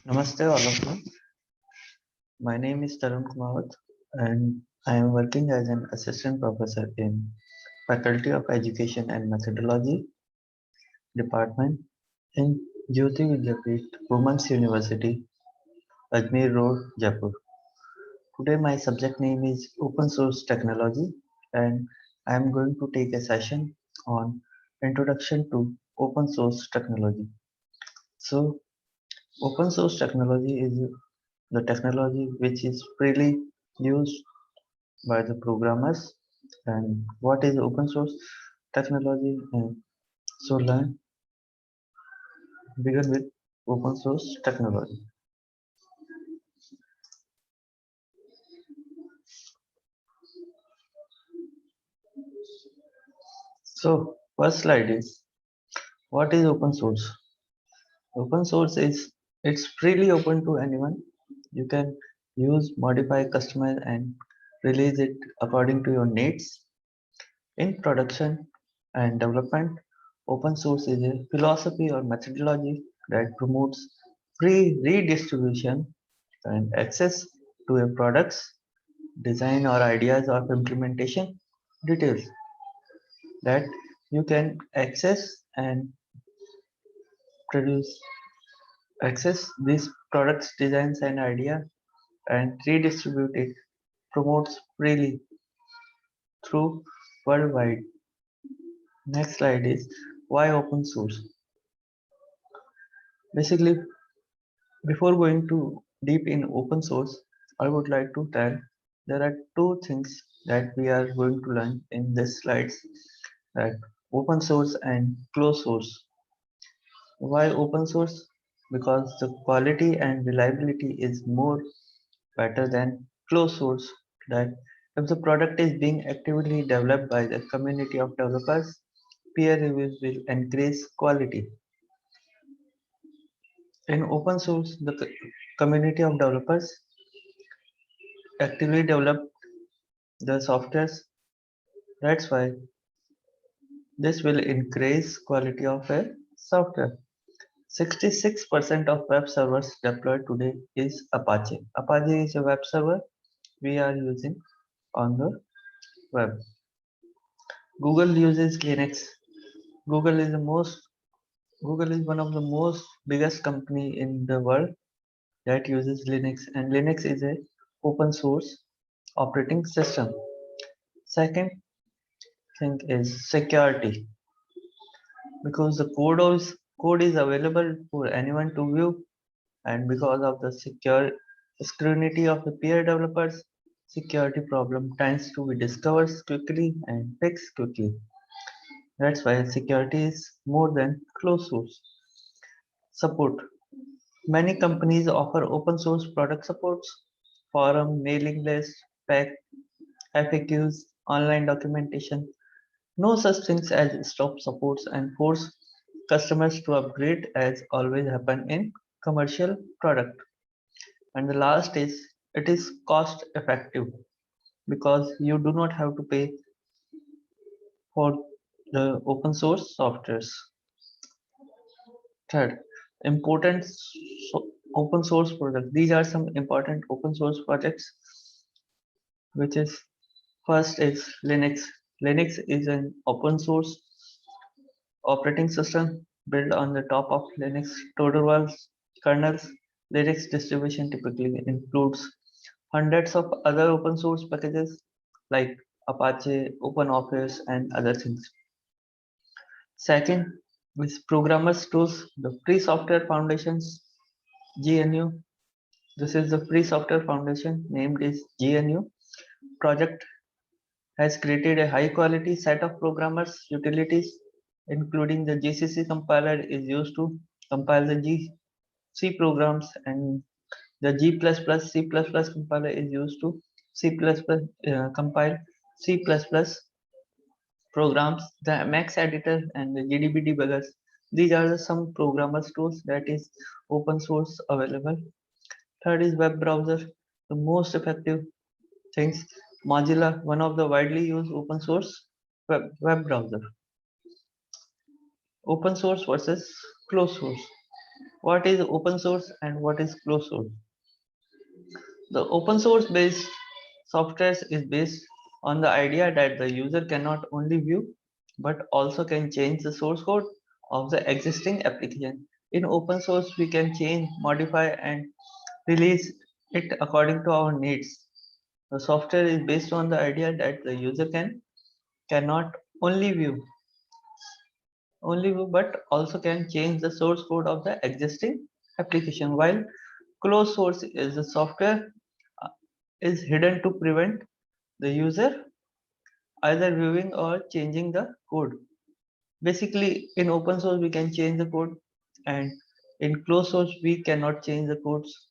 Namaste, all of you. My name is Tarun Kumawat, and I am working as an assistant professor in Faculty of Education and Methodology Department in Jyoti Vidyapeeth Women's University, Ajmer Road, Jaipur. Today, my subject name is Open Source Technology, and I am going to take a session on Introduction to Open Source Technology. So, open source technology is the technology which is freely used by the programmers. And what is open source technology? And so learn begin with open source technology. So first slide is what is open source? Open source is it's freely open to anyone. You can use, modify, customize, and release it according to your needs. In production and development, open source is a philosophy or methodology that promotes free redistribution and access to a product's design or ideas of implementation details that you can access and produce access these products designs and idea and redistribute it promotes freely through worldwide. Next slide is why open source. Basically, before going to deep in open source, I would like to tell there are two things that we are going to learn in this slides, that open source and closed source. Why open source? Because the quality and reliability is more better than closed source. That if the product is being actively developed by the community of developers, peer reviews will increase quality. In open source, the community of developers actively develop the softwares. That's why this will increase quality of a software. 66% of web servers deployed today is Apache. Apache is a web server we are using on the web. Google uses Linux. Google is the most Google is one of the most biggest company in the world that uses Linux, and Linux is a open source operating system. Second thing is security, because the code is available for anyone to view, and because of the secure scrutiny of the peer developers, security problem tends to be discovered quickly and fixed quickly. That's why security is more than closed source. Support. Many companies offer open source product supports, forum, mailing list, pack, FAQs, online documentation. No such things as stop supports and force customers to upgrade as always happen in commercial product. And the last is it is cost effective because you do not have to pay for the open source softwares. Third, important open source projects. These are some important open source projects, which is first is Linux. Linux is an open source operating system built on the top of Linux total kernels. Linux distribution typically includes hundreds of other open source packages like Apache, OpenOffice, and other things. Second is programmers tools, the Free Software Foundation's GNU. This is the Free Software Foundation named is GNU project has created a high quality set of programmers utilities, including the GCC compiler is used to compile the C programs, and the G++ C++ compiler is used to compile C++ programs, the Max editor and the GDB debuggers. These are some programmers tools that is open source available. Third is web browser, the most effective things. Mozilla, one of the widely used open source web browser. Open source versus closed source. What is open source and what is closed source? The open source based software is based on the idea that the user cannot only view but also can change the source code of the existing application. In open source, we can change, modify, and release it according to our needs. The software is based on the idea that the user cannot only view but also can change the source code of the existing application, while closed source is the software uh, is hidden to prevent the user either viewing or changing the code. Basically, in open source we can change the code, and in closed source we cannot change the codes,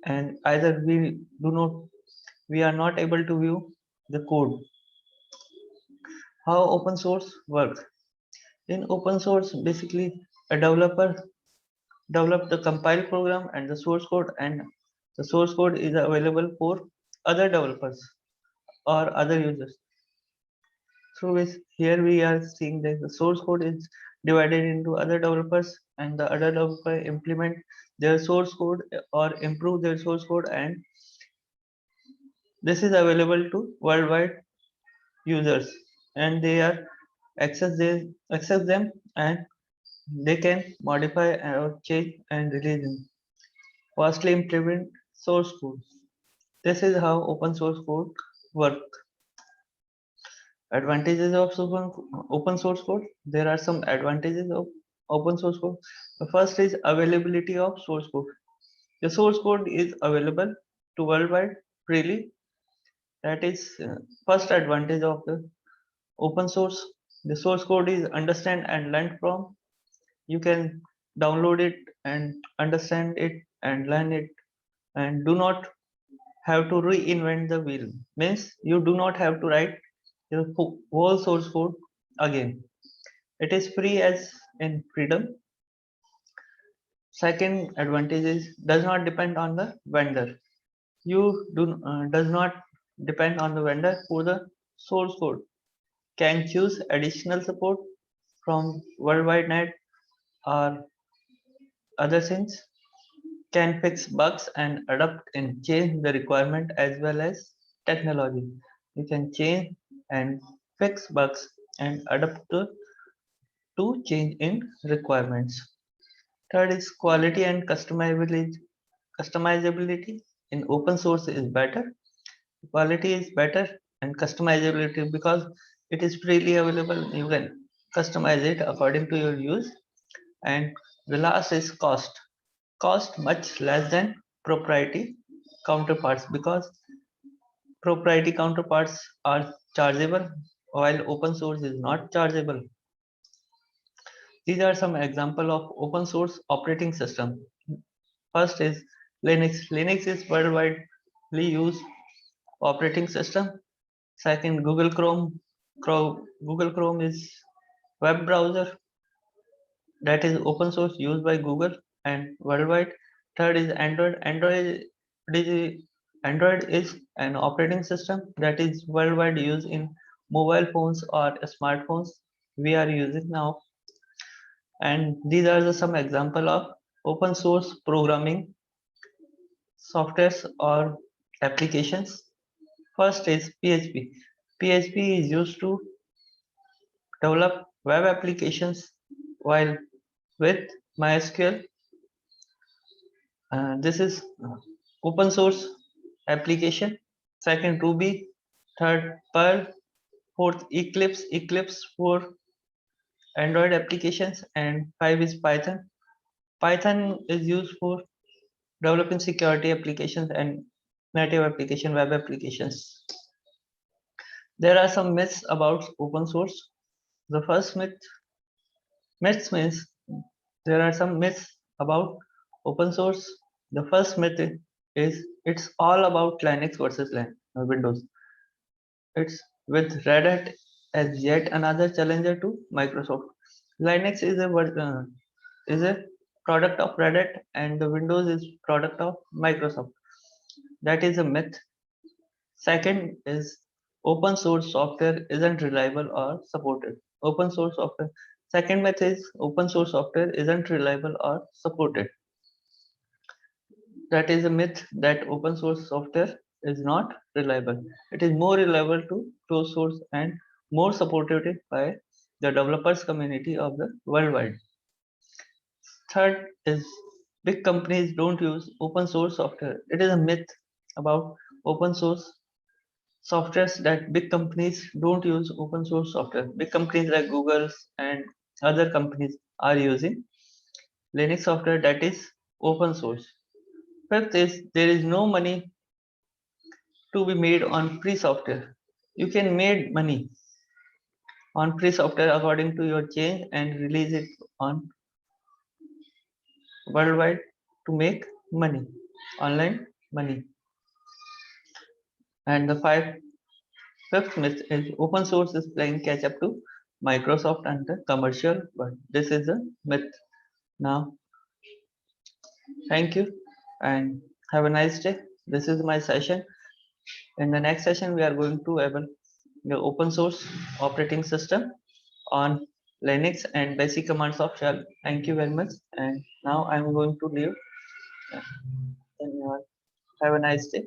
and either we are not able to view the code. How open source works? In open source, basically a developer develop the compile program and the source code, and the source code is available for other developers or other users. So here we are seeing that the source code is divided into other developers, and the other developer implement their source code or improve their source code, and this is available to worldwide users, and they are access them, and they can modify or change and release them. Vastly implement source code. This is how open source code work. Advantages of open source code. There are some advantages of open source code. The first is availability of source code. The source code is available to worldwide freely. That is first advantage of the open source. The source code is understand and learn from. You can download it and understand it and learn it, and do not have to reinvent the wheel. Means you do not have to write your whole source code again. It is free as in freedom. Second advantage is does not depend on the vendor. You does not depend on the vendor for the source code. Can choose additional support from worldwide net or other things. Can fix bugs and adapt and change the requirement as well as technology. You can change and fix bugs and adapt to change in requirements. Third is quality and customizability. Customizability in open source is better. Quality is better and customizability because it is freely available. You can customize it according to your use. And the last is cost. Cost much less than proprietary counterparts because proprietary counterparts are chargeable while open source is not chargeable. These are some example of open source operating system. First is Linux. Linux is worldwide used operating system. Second, Google Chrome. Google Chrome is web browser that is open source used by Google and worldwide. Third is Android. Android is an operating system that is worldwide used in mobile phones or smartphones we are using now. And these are some example of open source programming softwares or applications. First is PHP. PHP is used to develop web applications, while with MySQL, this is open source application. Second, Ruby. Third, Perl. Fourth, Eclipse. Eclipse for Android applications. And five is Python. Python is used for developing security applications and native application web applications. There are some myths about open source. The first myths means there are some myths about open source. The first myth is it's all about Linux versus Windows. It's with Red Hat as yet another challenger to Microsoft. Linux is a product of Red Hat, and the Windows is product of Microsoft. That is a myth. Second is open source software isn't reliable or supported. Open source software Second myth is open source software isn't reliable or supported. That is a myth that open source software is not reliable. It is more reliable to closed source and more supported by the developers community of the worldwide. Third is big companies don't use open source software. It is a myth about open source softwares that big companies don't use open source software. Big companies like Google and other companies are using Linux software that is open source. Fifth is there is no money to be made on free software. You can make money on free software according to your change and release it on worldwide to make money, online money. And the fifth myth is open source is playing catch up to Microsoft and the commercial world. This is a myth. Now, thank you and have a nice day. This is my session. In the next session, we are going to able the open source operating system on Linux and basic commands of shell. Thank you very much. And now I'm going to leave. And have a nice day.